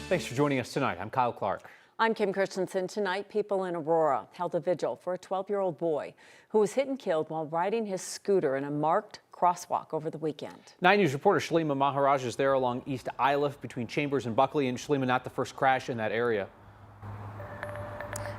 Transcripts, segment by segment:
Thanks for joining us tonight. I'm Kyle Clark. I'm Kim Christensen. Tonight, people in Aurora held a vigil for a 12-year-old boy who was hit and killed while riding his scooter in a marked crosswalk over the weekend. 9 News reporter Shalima Maharaj is there along East Iliff between Chambers and Buckley. And Shalima, not the first crash in that area.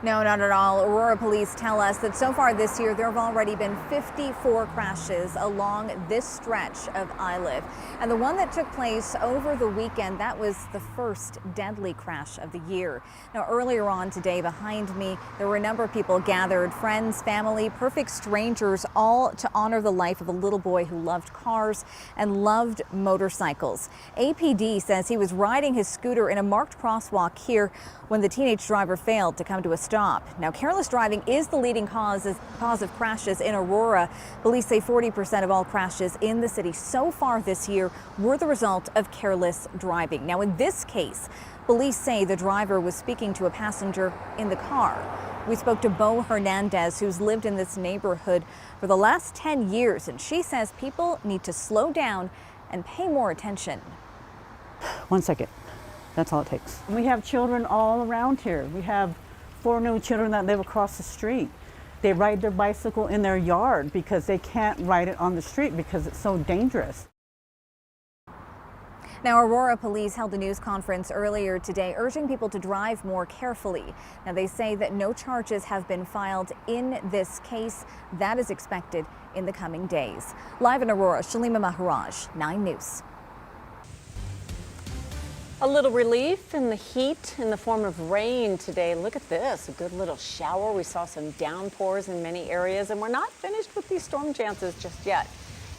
No, not at all. Aurora police tell us that so far this year, there have already been 54 crashes along this stretch of Iliff. And the one that took place over the weekend, that was the first deadly crash of the year. Now, earlier on today, behind me, there were a number of people gathered, friends, family, perfect strangers, all to honor the life of a little boy who loved cars and loved motorcycles. APD says he was riding his scooter in a marked crosswalk here when the teenage driver failed to come to a stop. Now, careless driving is the leading cause of crashes in Aurora. Police say 40% of all crashes in the city so far this year were the result of careless driving. Now, in this case, police say the driver was speaking to a passenger in the car. We spoke to Bo Hernandez, who's lived in this neighborhood for the last 10 years, and she says people need to slow down and pay more attention. 1 second. That's all it takes. We have children all around here. We have 4 new children that live across the street. They ride their bicycle in their yard because they can't ride it on the street because it's so dangerous. Now, Aurora police held a news conference earlier today urging people to drive more carefully. Now, they say that no charges have been filed in this case. That is expected in the coming days. Live in Aurora, Shalima Maharaj, 9 News. A little relief in the heat in the form of rain today. Look at this, a good little shower. We saw some downpours in many areas, and we're not finished with these storm chances just yet.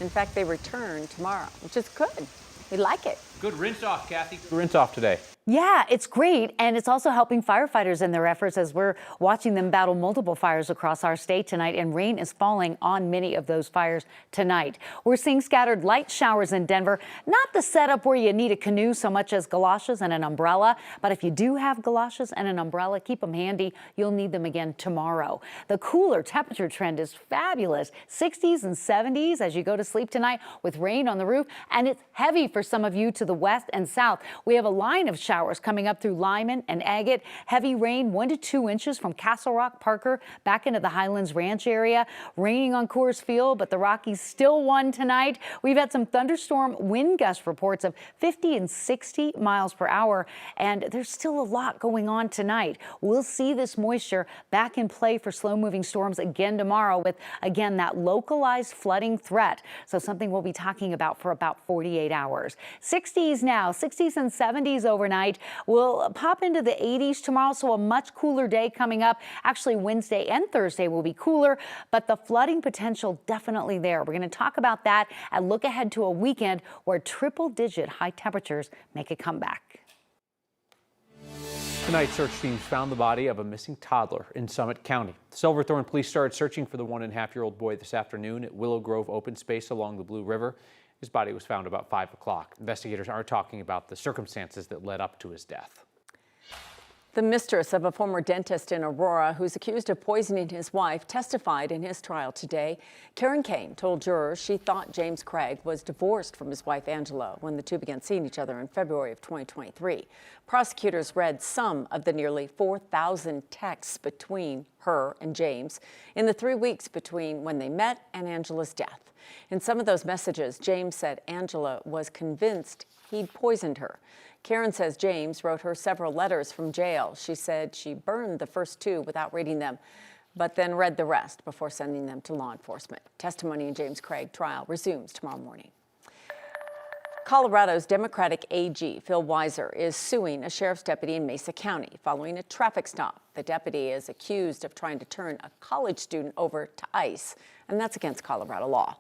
In fact, they return tomorrow, which is good. We like it. Good rinse off, Kathy. Good rinse off today. Yeah, it's great, and it's also helping firefighters in their efforts as we're watching them battle multiple fires across our state tonight, and rain is falling on many of those fires tonight. We're seeing scattered light showers in Denver, not the setup where you need a canoe so much as galoshes and an umbrella, but if you do have galoshes and an umbrella, keep them handy. You'll need them again tomorrow. The cooler temperature trend is fabulous, 60s and 70s as you go to sleep tonight with rain on the roof, and it's heavy for some of you to the west and south. We have a line of showers coming up through Lyman and Agate. Heavy rain, 1 to 2 inches from Castle Rock, Parker, back into the Highlands Ranch area. Raining on Coors Field, but the Rockies still won tonight. We've had some thunderstorm wind gust reports of 50 and 60 miles per hour, and there's still a lot going on tonight. We'll see this moisture back in play for slow-moving storms again tomorrow with, again, that localized flooding threat. So something we'll be talking about for about 48 hours. 60s now, 60s and 70s overnight. We'll pop into the 80s tomorrow, so a much cooler day coming up. Actually, Wednesday and Thursday will be cooler, but the flooding potential definitely there. We're going to talk about that and look ahead to a weekend where triple-digit high temperatures make a comeback. Tonight, search teams found the body of a missing toddler in Summit County. Silverthorne police started searching for the 1.5-year-old boy this afternoon at Willow Grove open space along the Blue River. His body was found about 5 o'clock. Investigators are talking about the circumstances that led up to his death. The mistress of a former dentist in Aurora who's accused of poisoning his wife testified in his trial today. Karen Kane told jurors she thought James Craig was divorced from his wife Angela when the two began seeing each other in February of 2023. Prosecutors read some of the nearly 4,000 texts between her and James in the 3 weeks between when they met and Angela's death. In some of those messages, James said Angela was convinced he'd poisoned her. Karen says James wrote her several letters from jail. She said she burned the first 2 without reading them, but then read the rest before sending them to law enforcement. Testimony in James Craig trial resumes tomorrow morning. Colorado's Democratic AG, Phil Weiser, is suing a sheriff's deputy in Mesa County following a traffic stop. The deputy is accused of trying to turn a college student over to ICE, and that's against Colorado law.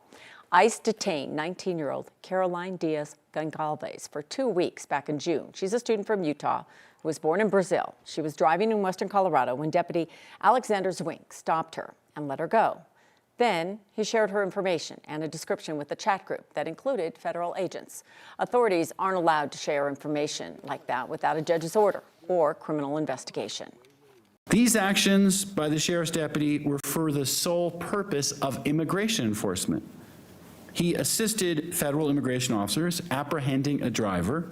ICE detained 19-year-old Caroline Diaz Gonçalves for 2 weeks back in June. She's a student from Utah who was born in Brazil. She was driving in western Colorado when Deputy Alexander Zwink stopped her and let her go. Then he shared her information and a description with a chat group that included federal agents. Authorities aren't allowed to share information like that without a judge's order or criminal investigation. These actions by the sheriff's deputy were for the sole purpose of immigration enforcement. He assisted federal immigration officers apprehending a driver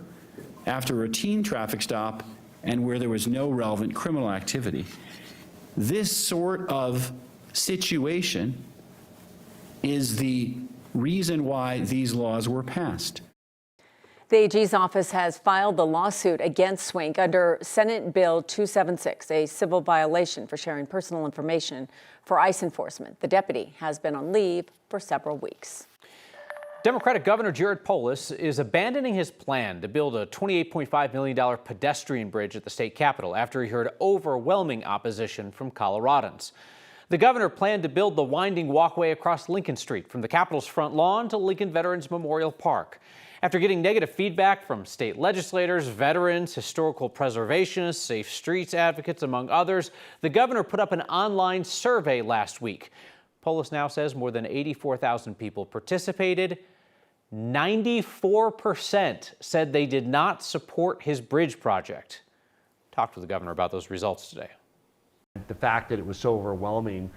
after a routine traffic stop and where there was no relevant criminal activity. This sort of situation is the reason why these laws were passed. The AG's office has filed the lawsuit against Swink under Senate Bill 276, a civil violation for sharing personal information for ICE enforcement. The deputy has been on leave for several weeks. Democratic Governor Jared Polis is abandoning his plan to build a $28.5 million pedestrian bridge at the state capitol after he heard overwhelming opposition from Coloradans. The governor planned to build the winding walkway across Lincoln Street from the Capitol's front lawn to Lincoln Veterans Memorial Park. After getting negative feedback from state legislators, veterans, historical preservationists, safe streets advocates, among others, the governor put up an online survey last week. Polis now says more than 84,000 people participated. 94% said they did not support his bridge project. Talked with the governor about those results today. The fact that it was so overwhelming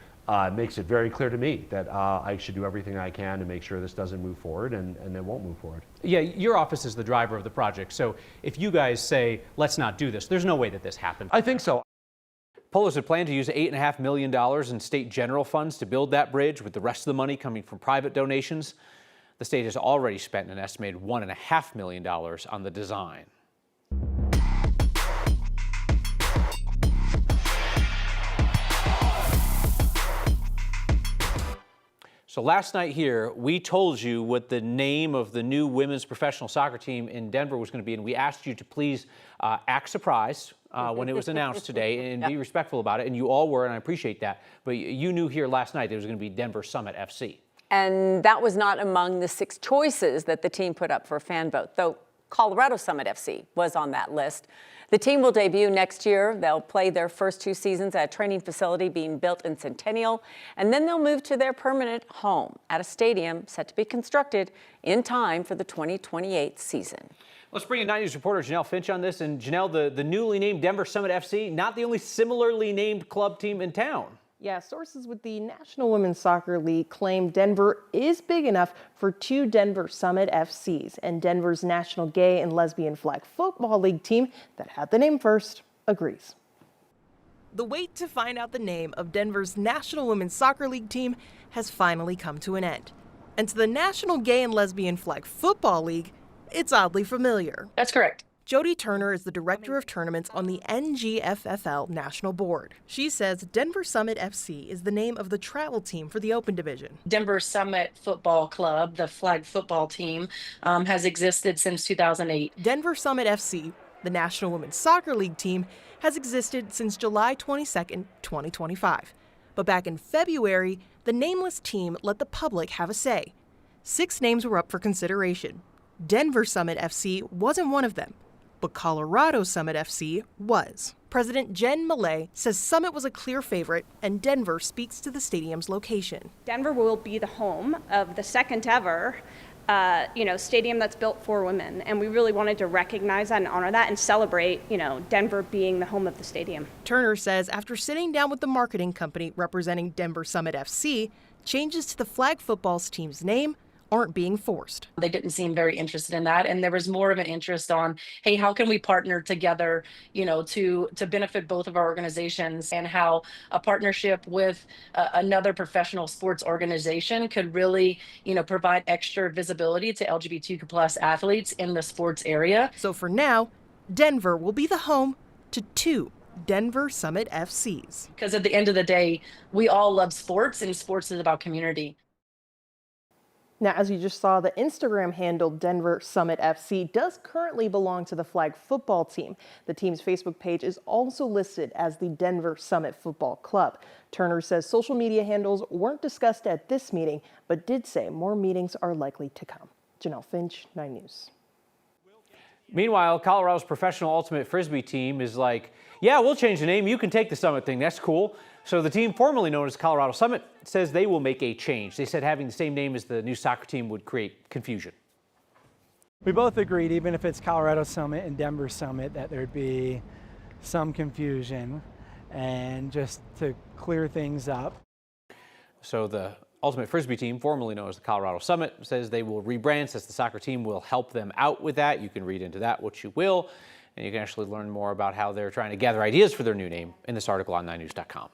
makes it very clear to me that I should do everything I can to make sure this doesn't move forward and it won't move forward. Yeah, your office is the driver of the project, so if you guys say, let's not do this, there's no way that this happened. I think so. Polis had planned to use $8.5 million in state general funds to build that bridge, with the rest of the money coming from private donations. The state has already spent an estimated $1.5 million on the design. So last night here, we told you what the name of the new women's professional soccer team in Denver was going to be, and we asked you to please act surprised when it was announced today and be respectful about it, and you all were, and I appreciate that. But you knew here last night it was going to be Denver Summit FC. And that was not among the 6 choices that the team put up for a fan vote, though Colorado Summit FC was on that list. The team will debut next year. They'll play their first 2 seasons at a training facility being built in Centennial, and then they'll move to their permanent home at a stadium set to be constructed in time for the 2028 season. Let's bring in 9 News reporter Janelle Finch on this. And Janelle, the newly named Denver Summit FC, not the only similarly named club team in town. Yeah, sources with the National Women's Soccer League claim Denver is big enough for 2 Denver Summit FCs, and Denver's National Gay and Lesbian Flag Football League team that had the name first agrees. The wait to find out the name of Denver's National Women's Soccer League team has finally come to an end. And to the National Gay and Lesbian Flag Football League, it's oddly familiar. That's correct. Jody Turner is the director of tournaments on the NGFFL National Board. She says Denver Summit FC is the name of the travel team for the Open Division. Denver Summit Football Club, the flag football team, has existed since 2008. Denver Summit FC, the National Women's Soccer League team, has existed since July 22nd, 2025. But back in February, the nameless team let the public have a say. 6 names were up for consideration. Denver Summit FC wasn't one of them, but Colorado Summit FC was. President Jen Millay says Summit was a clear favorite, and Denver speaks to the stadium's location. Denver will be the home of the second ever stadium that's built for women, and we really wanted to recognize that and honor that and celebrate, Denver being the home of the stadium. Turner says after sitting down with the marketing company representing Denver Summit FC, changes to the flag football's team's name aren't being forced. They didn't seem very interested in that, and there was more of an interest on, hey, how can we partner together, to benefit both of our organizations, and how a partnership with another professional sports organization could really, provide extra visibility to LGBTQ+ athletes in the sports area. So for now, Denver will be the home to 2 Denver Summit FCs. Because at the end of the day, we all love sports, and sports is about community. Now, as you just saw, the Instagram handle Denver Summit FC does currently belong to the flag football team. The team's Facebook page is also listed as the Denver Summit Football Club. Turner says social media handles weren't discussed at this meeting, but did say more meetings are likely to come. Janelle Finch, 9 News. Meanwhile, Colorado's professional ultimate frisbee team is like, yeah, we'll change the name. You can take the Summit thing. That's cool. So the team formerly known as Colorado Summit says they will make a change. They said having the same name as the new soccer team would create confusion. We both agreed, even if it's Colorado Summit and Denver Summit, that there'd be some confusion, and just to clear things up. So the Ultimate Frisbee team, formerly known as the Colorado Summit, says they will rebrand, says the soccer team will help them out with that. You can read into that what you will, and you can actually learn more about how they're trying to gather ideas for their new name in this article on 9news.com.